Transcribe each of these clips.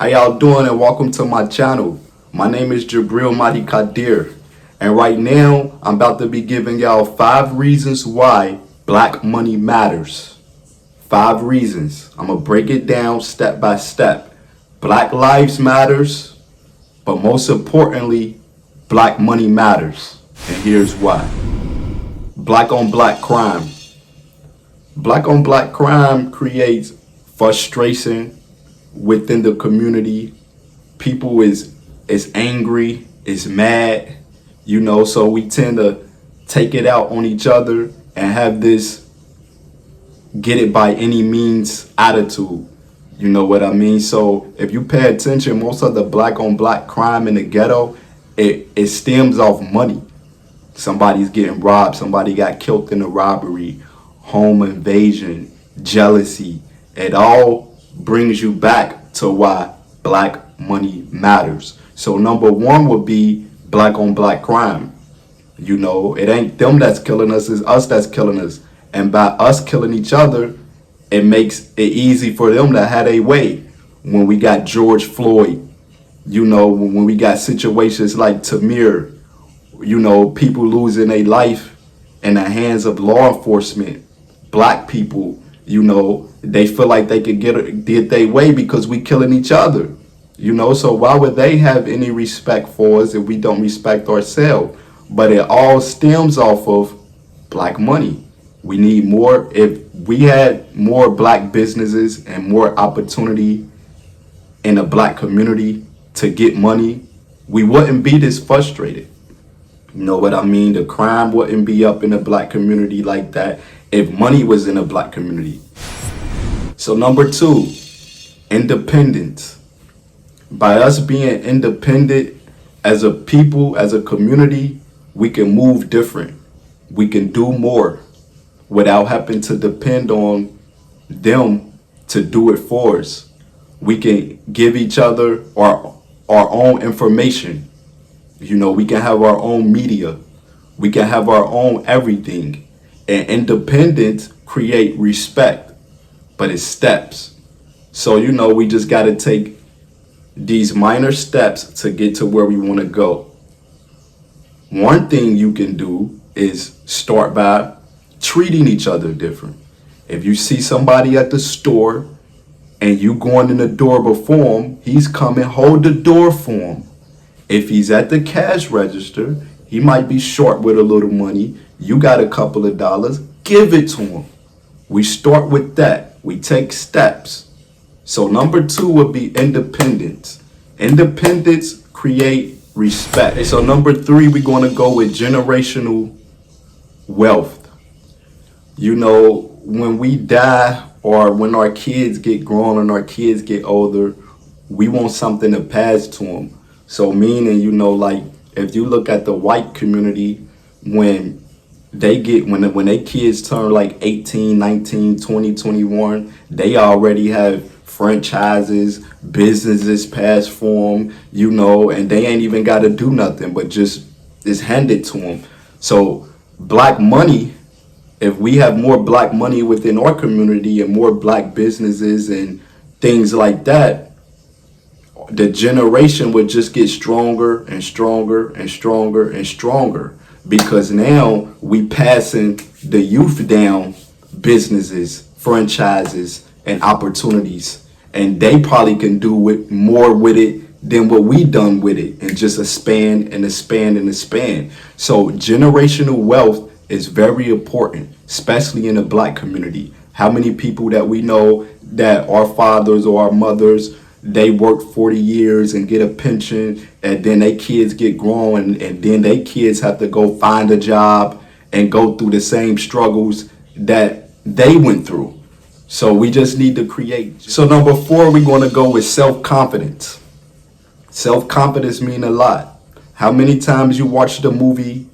How y'all doing and welcome to my channel. My name is Jabril Mahdi Kadir, and right now I'm about to be giving y'all 5 reasons why black money matters. 5 reasons. I'm gonna break it down step by step. Black lives matters, but most importantly, black money matters. And here's why. Black on black crime. Black on black crime creates frustration within the community. People is angry, is mad, so we tend to take it out on each other and have this get it by any means attitude. You know what I mean? So if you pay attention, most of the black on black crime in the ghetto, it stems off money. Somebody's getting robbed, somebody got killed in a robbery, home invasion, jealousy. It all brings you back to why black money matters. So number 1 would be black on black crime. It ain't them that's killing us, it's us that's killing us. And by us killing each other, it makes it easy for them to have their way. When we got George Floyd, when we got situations like Tamir, people losing their life in the hands of law enforcement. Black people, they feel like they could get their way because we killing each other. So why would they have any respect for us if we don't respect ourselves? But it all stems off of black money. We need more. If we had more black businesses and more opportunity in the black community to get money, we wouldn't be this frustrated. You know what I mean? The crime wouldn't be up in the black community like that if money was in the black community. So number 2, independence. By us being independent as a people, as a community, we can move different. We can do more without having to depend on them to do it for us. We can give each other our own information. We can have our own media. We can have our own everything. And independence create respect, but it's steps. So, we just got to take these minor steps to get to where we want to go. One thing you can do is start by treating each other different. If you see somebody at the store and you going in the door before him, he's coming, hold the door for him. If he's at the cash register, he might be short with a little money. You got a couple of dollars, give it to him. We start with that. We take steps. So number 2 would be independence. Independence create respect. So number 3, we're going to go with generational wealth. When we die or when our kids get grown and our kids get older, we want something to pass to them. So meaning, like if you look at the white community, when they kids turn like 18, 19, 20, 21, they already have franchises, businesses passed for them, and they ain't even got to do nothing, but just it's handed to them. So black money, if we have more black money within our community and more black businesses and things like that, the generation would just get stronger and stronger and stronger and stronger, because now we passing the youth down businesses, franchises, and opportunities, and they probably can do more with it than what we done with it in just a span and a span and a span. So generational wealth is very important, especially in the black community. How many people that we know that our fathers or our mothers, they work 40 years and get a pension, and then their kids get grown, and then their kids have to go find a job and go through the same struggles that they went through. So we just need to create. So number 4, we're going to go with self-confidence. Self-confidence mean a lot. How many times you watch the movie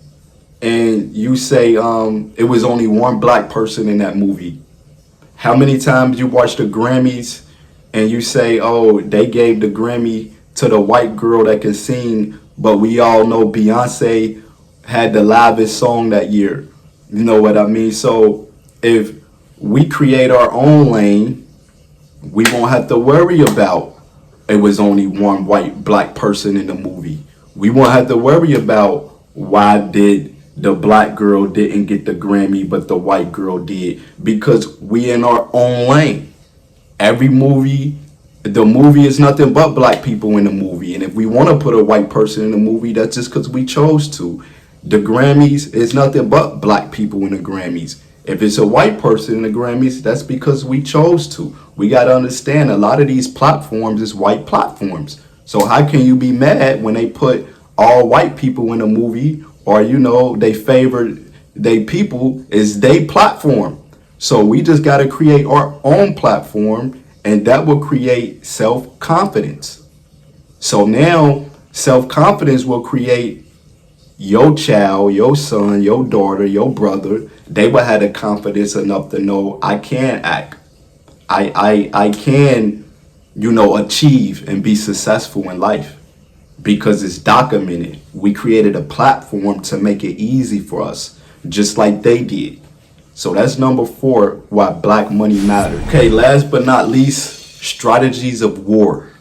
and you say it was only one black person in that movie? How many times you watch the Grammys and you say, oh, they gave the Grammy to the white girl that can sing, but we all know Beyonce had the livest song that year. You know what I mean? So if we create our own lane, we won't have to worry about it was only one white black person in the movie. We won't have to worry about why did the black girl didn't get the Grammy but the white girl did, because we in our own lane. Every movie, the movie is nothing but black people in the movie, and if we want to put a white person in the movie, that's just because we chose to. The Grammys is nothing but black people in the Grammys. If it's a white person in the Grammys, that's because we chose to. We got to understand a lot of these platforms is white platforms. So how can you be mad when they put all white people in a movie, or they favor they people is they platform? So we just got to create our own platform, and that will create self-confidence. So now self-confidence will create your child, your son, your daughter, your brother. They will have the confidence enough to know I can act. I can, achieve and be successful in life because it's documented. We created a platform to make it easy for us, just like they did. So that's number 4, why black money matters. Okay, last but not least, strategies of war.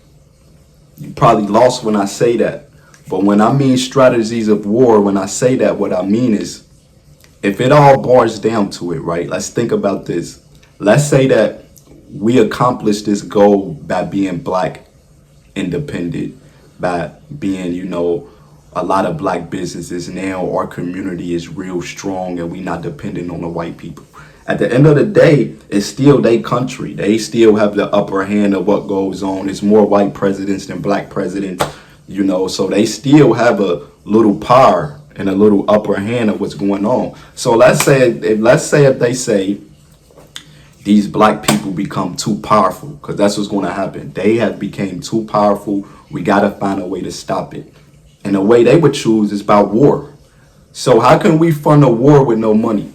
You probably lost when I say that. But when I mean strategies of war, when I say that, what I mean is, if it all boils down to it, right? Let's think about this. Let's say that we accomplished this goal by being black independent, by being, a lot of black businesses. Now our community is real strong and we not dependent on the white people. At the end of the day, it's still their country. They still have the upper hand of what goes on. It's more white presidents than black presidents, so they still have a little power and a little upper hand of what's going on. So let's say if they say these black people become too powerful, because that's what's going to happen. They have became too powerful. We got to find a way to stop it. And the way they would choose is by war. So how can we fund a war with no money?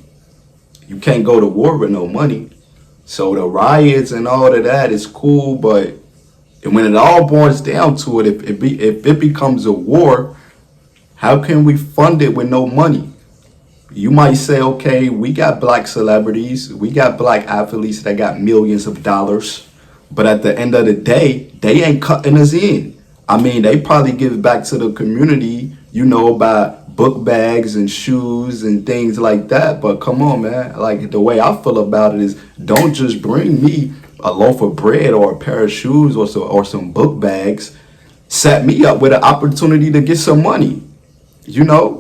You can't go to war with no money. So the riots and all of that is cool, but when it all boils down to it, if it becomes a war, how can we fund it with no money? You might say, okay, we got black celebrities, we got black athletes that got millions of dollars, but at the end of the day, they ain't cutting us in. I mean, they probably give back to the community, by book bags and shoes and things like that. But come on, man. Like, the way I feel about it is, don't just bring me a loaf of bread or a pair of shoes or some book bags. Set me up with an opportunity to get some money.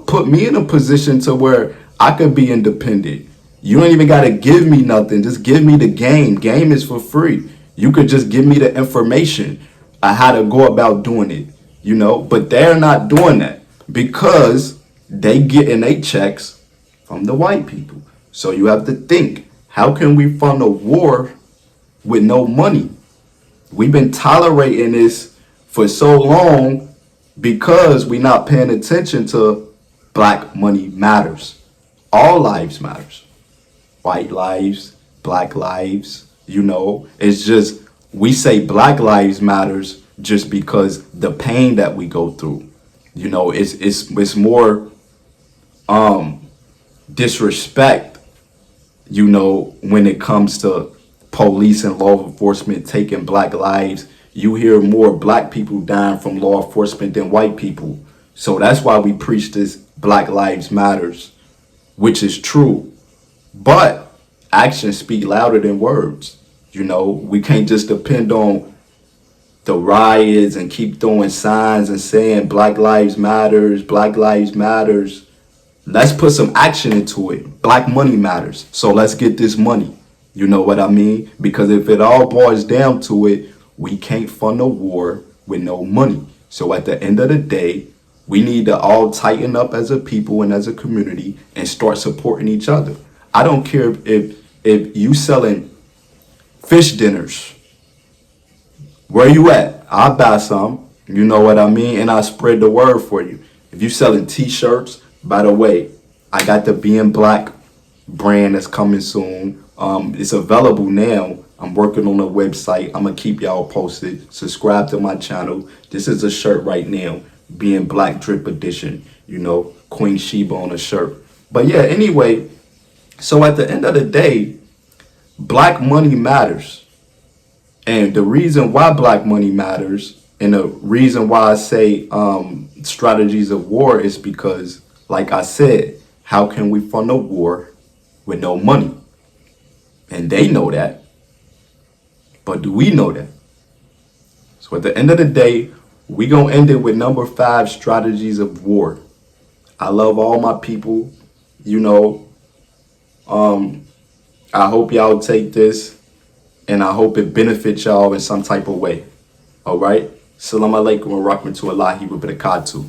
Put me in a position to where I could be independent. You don't even got to give me nothing. Just give me the game. Game is for free. You could just give me the information on how to go about doing it, But they're not doing that because they getting their checks from the white people. So you have to think, how can we fund a war with no money? We've been tolerating this for so long because we're not paying attention to black money matters. All lives matters. White lives, black lives, It's just, we say black lives matters just because the pain that we go through. It's more disrespect, when it comes to police and law enforcement taking black lives. You hear more black people dying from law enforcement than white people. So that's why we preach this Black Lives Matters, which is true. But actions speak louder than words. We can't just depend on the riots and keep throwing signs and saying Black Lives Matters, Black Lives Matters. Let's put some action into it. Black money matters. So let's get this money. You know what I mean? Because if it all boils down to it, we can't fund a war with no money. So at the end of the day, we need to all tighten up as a people and as a community and start supporting each other. I don't care if you selling fish dinners. Where you at? I'll buy some. You know what I mean? And I'll spread the word for you. If you selling t-shirts, by the way, I got the Being Black brand that's coming soon. It's available now. I'm working on a website. I'm going to keep y'all posted. Subscribe to my channel. This is a shirt right now. Being Black Drip Edition. Queen Sheba on a shirt. But yeah, anyway. So at the end of the day, black money matters. And the reason why black money matters And the reason why I say strategies of war is because, like I said, how can we fund a war with no money? And they know that. But do we know that? So at the end of the day, we gonna end it with number 5, strategies of war. I love all my people. You know, I hope y'all take this and I hope it benefits y'all in some type of way. All right? Salam alaikum wa rahmatullahi wa barakatuh.